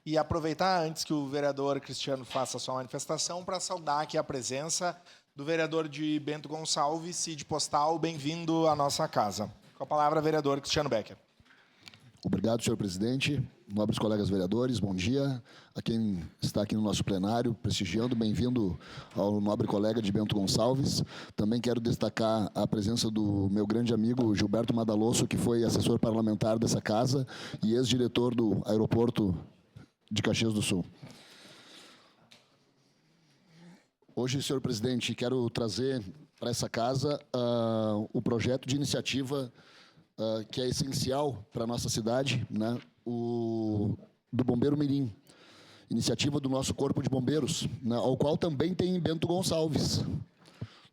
E aproveitar, antes que o vereador Cristiano faça a sua manifestação, para saudar aqui a presença do vereador de Bento Gonçalves, Cid Postal, bem-vindo à nossa casa. Com a palavra, vereador Cristiano Becker. Obrigado, senhor presidente. Nobres colegas vereadores, bom dia. A quem está aqui no nosso plenário, prestigiando, bem-vindo ao nobre colega de Bento Gonçalves. Também quero destacar a presença do meu grande amigo Gilberto Madalosso, que foi assessor parlamentar dessa casa e ex-diretor do aeroporto de Caxias do Sul. Hoje, senhor presidente, quero trazer para essa casa o projeto de iniciativa que é essencial para a nossa cidade, né? Do Bombeiro Mirim, iniciativa do nosso Corpo de Bombeiros, né? Ao qual também tem em Bento Gonçalves.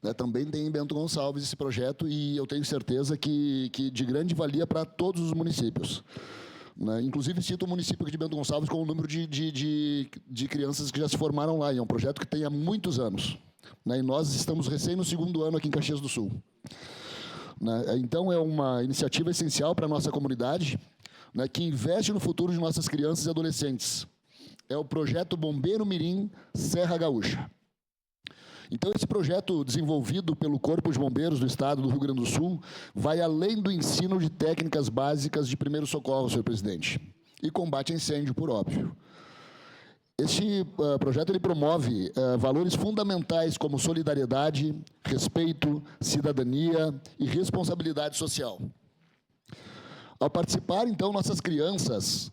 Né? Também tem em Bento Gonçalves esse projeto e eu tenho certeza que de grande valia para todos os municípios. Né? Inclusive, cito o município aqui de Bento Gonçalves com o número de crianças que já se formaram lá. E é um projeto que tem há muitos anos. Né? E nós estamos recém no 2º ano aqui em Caxias do Sul. Né? Então, é uma iniciativa essencial para a nossa comunidade, né, que investe no futuro de nossas crianças e adolescentes. É o projeto Bombeiro Mirim Serra Gaúcha. Então, esse projeto desenvolvido pelo Corpo de Bombeiros do Estado do Rio Grande do Sul vai além do ensino de técnicas básicas de primeiro socorro, senhor presidente, e combate a incêndio, por óbvio. Este projeto ele promove valores fundamentais como solidariedade, respeito, cidadania e responsabilidade social. Ao participar, então, nossas crianças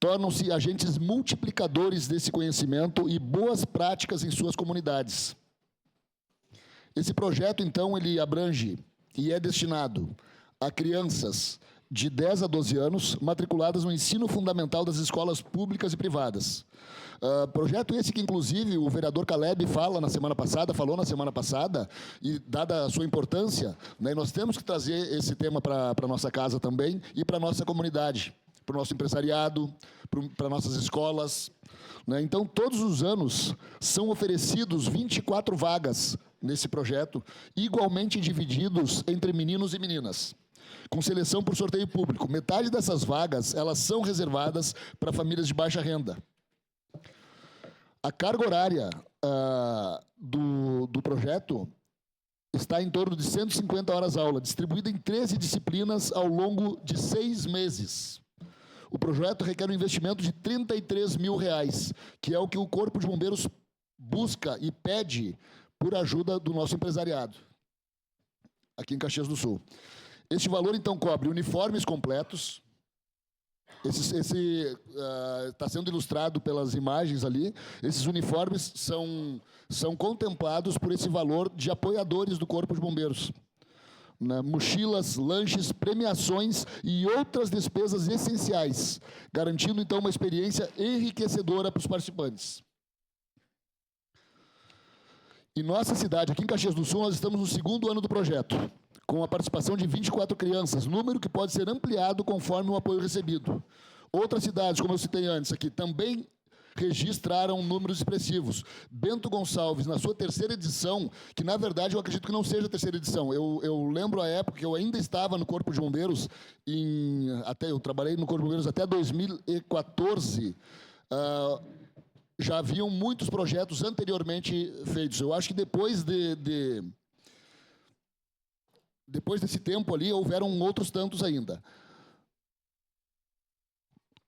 tornam-se agentes multiplicadores desse conhecimento e boas práticas em suas comunidades. Esse projeto, então, ele abrange e é destinado a crianças de 10 a 12 anos matriculadas no ensino fundamental das escolas públicas e privadas. Projeto esse que, inclusive, o vereador Caleb falou na semana passada, e dada a sua importância, né, nós temos que trazer esse tema para a nossa casa também e para a nossa comunidade, para o nosso empresariado, para nossas escolas. Né? Então, todos os anos são oferecidos 24 vagas nesse projeto, igualmente divididos entre meninos e meninas, com seleção por sorteio público. Metade dessas vagas, elas são reservadas para famílias de baixa renda. A carga horária do projeto está em torno de 150 horas-aula, distribuída em 13 disciplinas ao longo de 6 meses. O projeto requer um investimento de R$33 mil, que é o que o Corpo de Bombeiros busca e pede por ajuda do nosso empresariado, aqui em Caxias do Sul. Este valor, então, cobre uniformes completos. Está sendo ilustrado pelas imagens ali. Esses uniformes são contemplados por esse valor de apoiadores do Corpo de Bombeiros. Né? Mochilas, lanches, premiações e outras despesas essenciais, garantindo, então, uma experiência enriquecedora para os participantes. Em nossa cidade, aqui em Caxias do Sul, nós estamos no 2º ano do projeto, com a participação de 24 crianças, número que pode ser ampliado conforme o apoio recebido. Outras cidades, como eu citei antes aqui, também registraram números expressivos. Bento Gonçalves, na sua 3ª edição, que na verdade eu acredito que não seja a 3ª edição, eu lembro a época que eu ainda estava no Corpo de Bombeiros, eu trabalhei no Corpo de Bombeiros até 2014, já haviam muitos projetos anteriormente feitos. Eu acho que depois desse tempo ali, houveram outros tantos ainda.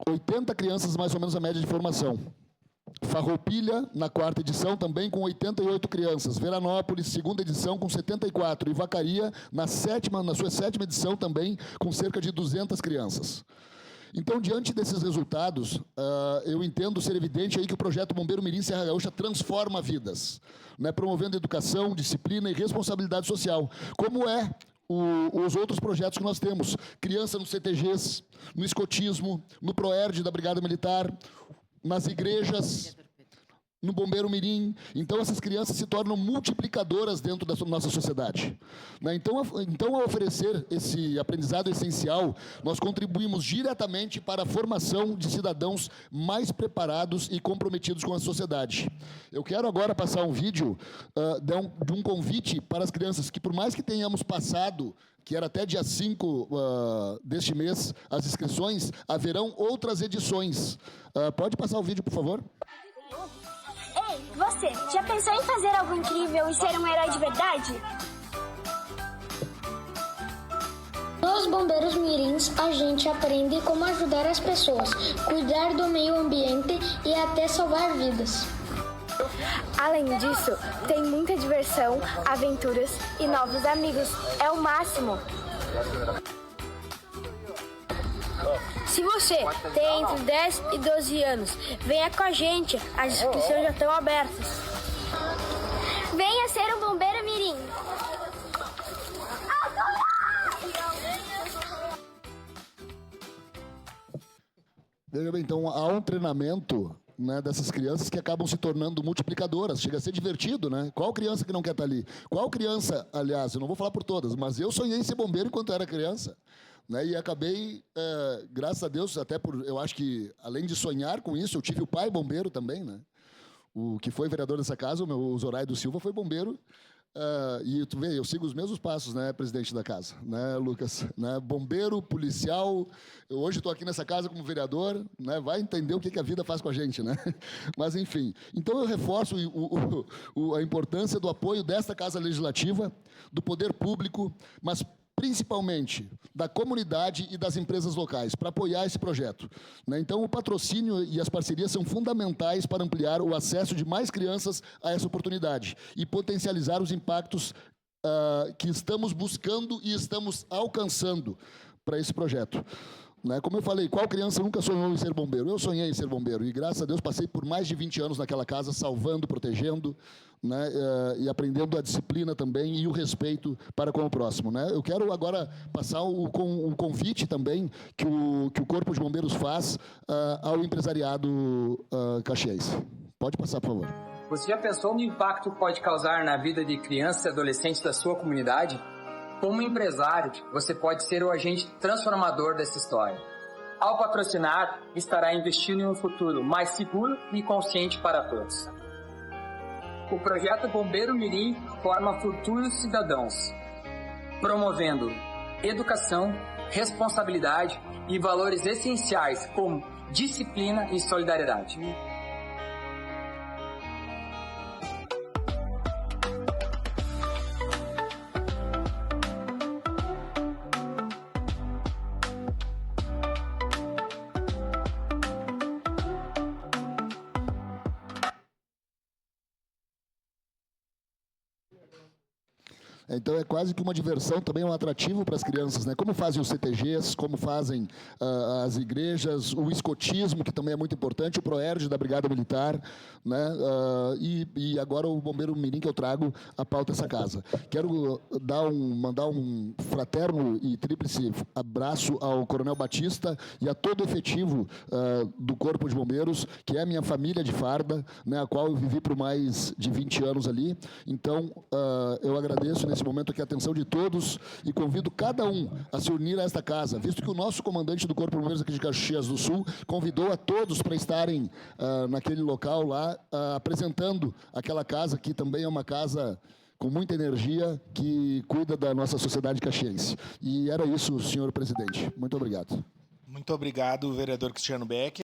80 crianças, mais ou menos, a média de formação. Farroupilha, na 4ª edição, também com 88 crianças. Veranópolis, 2ª edição, com 74. E Vacaria, na sua 7ª edição, também, com cerca de 200 crianças. Então, diante desses resultados, eu entendo ser evidente aí que o projeto Bombeiro Mirim Serra Gaúcha transforma vidas, né, promovendo educação, disciplina e responsabilidade social, como os outros projetos que nós temos. Criança nos CTGs, no escotismo, no PROERD da Brigada Militar, nas igrejas, no Bombeiro Mirim. Então, essas crianças se tornam multiplicadoras dentro da nossa sociedade. Né? Então, ao oferecer esse aprendizado essencial, nós contribuímos diretamente para a formação de cidadãos mais preparados e comprometidos com a sociedade. Eu quero agora passar um vídeo de um convite para as crianças, que por mais que tenhamos passado, que era até dia 5 deste mês, as inscrições, haverão outras edições. Pode passar o vídeo, por favor? Ei, você, já pensou em fazer algo incrível e ser um herói de verdade? Nos Bombeiros Mirins, a gente aprende como ajudar as pessoas, cuidar do meio ambiente e até salvar vidas. Além disso, tem muita diversão, aventuras e novos amigos. É o máximo! Se você tem entre 10 e 12 anos, venha com a gente, as inscrições já estão abertas. Venha ser um bombeiro mirim! Veja bem, então há um treinamento, né, dessas crianças que acabam se tornando multiplicadoras. Chega a ser divertido, né? Qual criança que não quer estar ali? Qual criança, aliás, eu não vou falar por todas, mas eu sonhei em ser bombeiro enquanto era criança. Né, e acabei, graças a Deus, até por, eu acho que, além de sonhar com isso, eu tive o pai bombeiro também, né? O que foi vereador dessa casa, o Zoraide Silva, foi bombeiro. E tu vê, eu sigo os mesmos passos, né, presidente da casa, né, Lucas? Né, bombeiro, policial. Eu hoje estou aqui nessa casa como vereador, né? Vai entender o que a vida faz com a gente, né? Mas, enfim. Então, eu reforço a importância do apoio desta Casa Legislativa, do poder público, mas principalmente da comunidade e das empresas locais, para apoiar esse projeto. Né? Então, o patrocínio e as parcerias são fundamentais para ampliar o acesso de mais crianças a essa oportunidade e potencializar os impactos que estamos buscando e estamos alcançando para esse projeto. Né? Como eu falei, qual criança nunca sonhou em ser bombeiro? Eu sonhei em ser bombeiro e, graças a Deus, passei por mais de 20 anos naquela casa, salvando, protegendo, né? E aprendendo a disciplina também e o respeito para com o próximo. Né? Eu quero agora passar um convite também que o Corpo de Bombeiros faz ao empresariado caxiense. Pode passar, por favor. Você já pensou no impacto que pode causar na vida de crianças e adolescentes da sua comunidade? Como empresário, você pode ser o agente transformador dessa história. Ao patrocinar, estará investindo em um futuro mais seguro e consciente para todos. O projeto Bombeiro Mirim forma futuros cidadãos, promovendo educação, responsabilidade e valores essenciais como disciplina e solidariedade. Então, é quase que uma diversão, também um atrativo para as crianças, né? Como fazem os CTGs, como fazem as igrejas, o escotismo, que também é muito importante, o Proerd da Brigada Militar, né? E agora o Bombeiro Mirim, que eu trago a pauta dessa casa. Quero mandar um fraterno e tríplice abraço ao Coronel Batista e a todo o efetivo do Corpo de Bombeiros, que é a minha família de farda, né? A qual eu vivi por mais de 20 anos ali. Então, eu agradeço nesse momento aqui a atenção de todos e convido cada um a se unir a esta casa, visto que o nosso comandante do Corpo de Bombeiros aqui de Caxias do Sul convidou a todos para estarem naquele local lá, apresentando aquela casa que também é uma casa com muita energia que cuida da nossa sociedade caxiense. E era isso, senhor presidente. Muito obrigado. Muito obrigado, vereador Cristiano Beck.